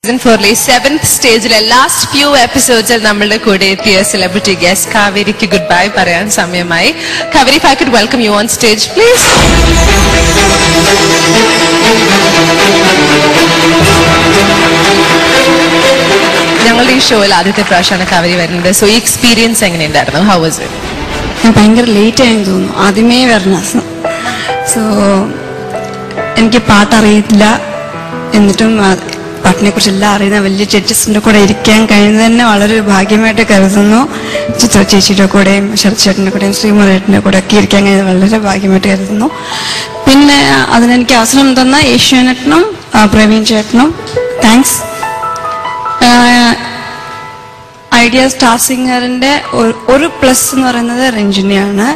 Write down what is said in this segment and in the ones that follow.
7th സ്റ്റേജിലെ last few എപ്പിസോഡ്സിൽ നമ്മളുടെ കൂടെ എത്തിയ സെലിബ്രിറ്റി ഗസ്റ്റ് കാവേരിക്ക് ഗുഡ് ബൈ പറയാൻ സമയമായി. Kaveri, if I could welcome you on stage, please. ഞങ്ങളുടെ ഈ ഷോയിൽ ആദ്യത്തെ പ്രാവശ്യമാണ് കാവേരി വരുന്നത്. സോ ഈ എക്സ്പീരിയൻസ് എങ്ങനെയുണ്ടായിരുന്നു? How was it? ഞാൻ ഭയങ്കര ലേറ്റ് ആയെന്ന് തോന്നുന്നു ആദ്യമേ വരണം. സോ എനിക്ക് പാട്ടറിയില്ല, എന്നിട്ടും പാട്ടിനെ കുറിച്ച് എല്ലാം അറിയുന്ന വലിയ ജഡ്ജസിന്റെ കൂടെ ഇരിക്കാൻ കഴിയുന്നത് തന്നെ വളരെ ഭാഗ്യമായിട്ട് കരുതുന്നു. ചിത്ര ചേച്ചിയുടെ കൂടെയും ശരത് ചേട്ടൻ്റെ കൂടെയും ശ്രീമുരേട്ടൻ്റെ കൂടെ ഒക്കെ ഇരിക്കാൻ കഴിയുന്നത് വളരെ ഭാഗ്യമായിട്ട് കരുതുന്നു. പിന്നെ അതിനെനിക്ക് അവസരം തന്ന ഏഷ്യാനെറ്റിനും പ്രവീൺ ചേട്ടനും താങ്ക്സ്. ഐഡിയ സ്റ്റാർ സിംഗറിന്റെ ഒരു പ്ലസ് എന്ന് പറയുന്നത് രഞ്ജിനിയാണ്.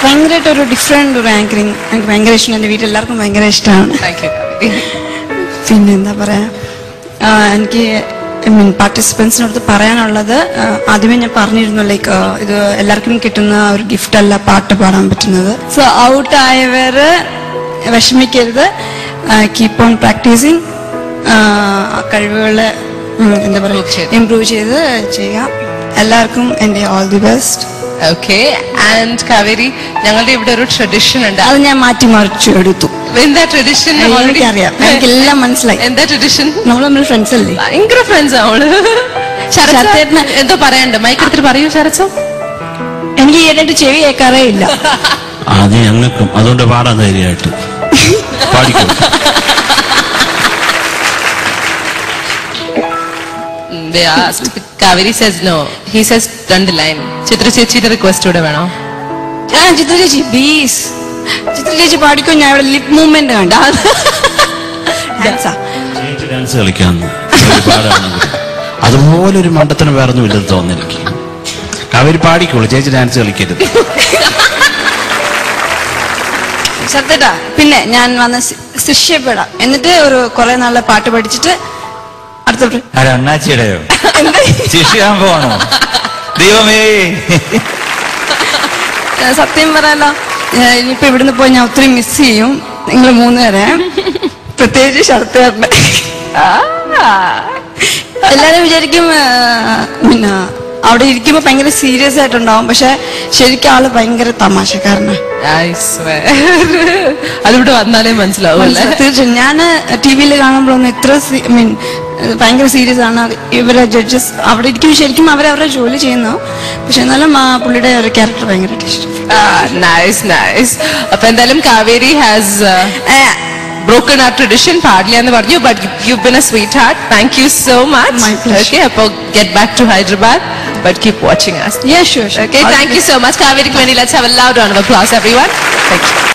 ഭയങ്കരമായിട്ട് ഒരു ഡിഫറെന്റ് ഒരു ആങ്കറിങ് എനിക്ക് ഭയങ്കര ഇഷ്ടമാണ്. എൻ്റെ വീട്ടിലെല്ലാവർക്കും ഭയങ്കര ഇഷ്ടമാണ്. പിന്നെ എന്താ പറയാ, എനിക്ക് പാർട്ടിസിപ്പൻസിനടുത്ത് പറയാനുള്ളത്, ആദ്യമേ ഞാൻ പറഞ്ഞിരുന്നു, ലൈക്ക് ഇത് എല്ലാവർക്കും കിട്ടുന്ന ഒരു ഗിഫ്റ്റ് അല്ല പാട്ട് പാടാൻ പറ്റുന്നത്. സോ ഔട്ട് ആയവര് വിഷമിക്കരുത്, കീപ്പ് ഓൺ പ്രാക്ടീസിങ്, കഴിവുകളെ എന്താ പറയുക ഇംപ്രൂവ് ചെയ്ത് ചെയ്യാം. എല്ലാവർക്കും എൻ്റെ all the best. Okay. And Kaveri, ഞങ്ങളുടെ ഇവിടെ ഒരു ട്രഡീഷൻ ഉണ്ട്, അത് ഞാൻ മാറ്റി മറിച്ചു എടുത്തു. എന്താ ട്രഡീഷൻ? എനിക്കറിയാം, എനിക്കെല്ലാം മനസ്സിലായി. എന്താ ട്രഡീഷൻ? നമ്മൾ ഫ്രണ്ട്സ് അല്ലേ? ഭയങ്കര ഫ്രണ്ട്സ് അവള്. ശരത്തേട്ടന് എന്തോ പറയാനുണ്ട്, മൈക്ക് എടുത്തിട്ട് പറയൂ ശരത്സോ. എനിക്ക് ഈയിടെ ചെവി കേൾക്കാറേ ഇല്ല. അത് ഞങ്ങൾക്കും, അതുകൊണ്ട് പാടാൻ ധൈര്യമായിട്ട് പാടിക്കും. They asked. Kaveri says no. He says run the line. Chitra ചേച്ചിയുടെ റിക്വസ്റ്റ് കൂടെ വേണോ? ചിത്ര ചേച്ചി പ്ലീസ്, ചിത്ര ചേച്ചി പാടിക്കോ. ഞാൻ ഇവിടെ ലിപ് മൂവ്മെന്റ് കണ്ട ചേച്ചി ഡാൻസ് കളിക്കാന്ന് അതുപോലെ ഒരു മണ്ടത്തിന് വേറൊന്നും ഇല്ലെന്ന് തോന്നുന്നു എനിക്ക്. കാവേരി പാടിക്കോളൂ, ചേച്ചി ഡാൻസ് കളിക്കരുത്. സത്യട്ടാ, പിന്നെ ഞാൻ വന്ന് ശിഷ്യപ്പെടാം, എന്നിട്ട് ഒരു കുറെ നാളെ പാട്ട് പഠിച്ചിട്ട് അണ്ണാച്ചിയുടെയോ ശിഷ്യാൻ പോണോ? ദൈവമേ, സത്യം പറയാലോ, ഇനിയിപ്പോ ഇവിടുന്ന് പോയി ഞാൻ ഒത്തിരി മിസ് ചെയ്യും നിങ്ങൾ മൂന്നുപേരെ, പ്രത്യേകിച്ച് ശരത്തേട്ടനെ. എല്ലാരും വിചാരിക്കും പിന്നെ അവിടെ ഇരിക്കുമ്പോ ഭയങ്കര സീരിയസ് ആയിട്ടുണ്ടാവും, പക്ഷെ ശരിക്കും ആള് ഭയങ്കര തമാശക്കാരനാണ്. അതിവിടെ വന്നാലേ മനസ്സിലാവും. തീർച്ചയായും ഞാൻ ടിവിയിൽ കാണുമ്പോഴൊന്നും ഇത്ര ഭയങ്കര സീരിയസ് ആണ്. ഇവരെ ജഡ്ജസ് അവിടെ ഇരിക്കുമ്പോൾ ശരിക്കും അവരവരുടെ ജോലി ചെയ്യുന്നു, പക്ഷെ എന്നാലും പുള്ളിയുടെ ഒരു ക്യാരക്ടർ ഭയങ്കരമായിട്ട് ഇഷ്ടം. അപ്പൊ എന്തായാലും Kaveri has broken our tradition partly and പറഞ്ഞു, but you've been a sweetheart. Thank you so much. My pleasure. Okay, appo get back to Hyderabad, but keep watching us. Yeah, sure. Okay, thank you so much. Kaveri ku vendi, let's have a loud round of applause everyone. Thank you.